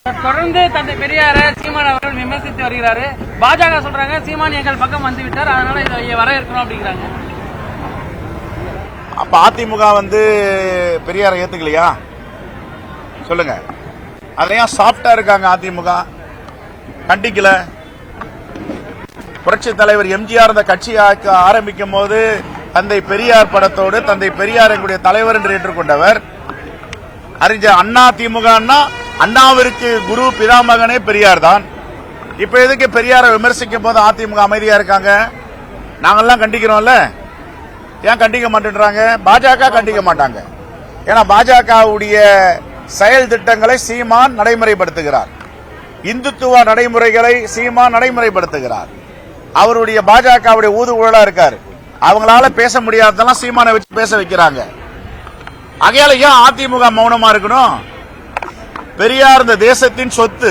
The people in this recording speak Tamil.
தொடர்ந்து தந்தை பெரியார சீமான் அவர்கள் விமர்சித்து வருகிறாரு. பாஜக சொல்றாங்க சீமான் எங்கள் பக்கம் வந்து விட்டார், அதனால இதை வர இருக்கிறோம் அப்படிங்கிறாங்க. அப்ப அதிமுக பெரியாரை ஏத்துக்கலையா சொல்லுங்க? அதையா சாஃப்டா இருக்காங்க அதிமுக, கண்டிக்கல. புரட்சி தலைவர் எம்ஜிஆர் இந்த கட்சி ஆரம்பிக்கும் போது தந்தை பெரியார் படத்தோடு தந்தை பெரியார் எங்களுடைய தலைவர் என்று ஏற்றுக்கொண்டவர். அறிஞர் அண்ணா திமுகன்னா அண்ணாவிற்கு குரு பிதாமகனே பெரியார் தான். இப்ப எதுக்கு பெரியாரை விமர்சிக்கும் போது அதிமுக அமைதியா இருக்காங்க? நாங்கெல்லாம் கண்டிக்கிறோம்ல, ஏன் கண்டிக்க மாட்டேன்றாங்க? பாஜக கண்டிக்க மாட்டாங்க. ஏன்னா பாஜகவுடைய செயல் திட்டங்களை சீமான் நடைமுறைப்படுத்துகிறார், இந்துத்துவ நடைமுறைகளை சீமான் நடைமுறைப்படுத்துகிறார். அவருடைய பாஜகவுடைய ஊதுகுழலா இருக்காரு. அவங்களால பேச முடியாததெல்லாம் சீமானை வச்சு பேச வைக்கிறாங்க. ஆகையால ஏன் அதிமுக மௌனமா இருக்கணும்? பெரியார் இந்த தேசத்தின் சொத்து.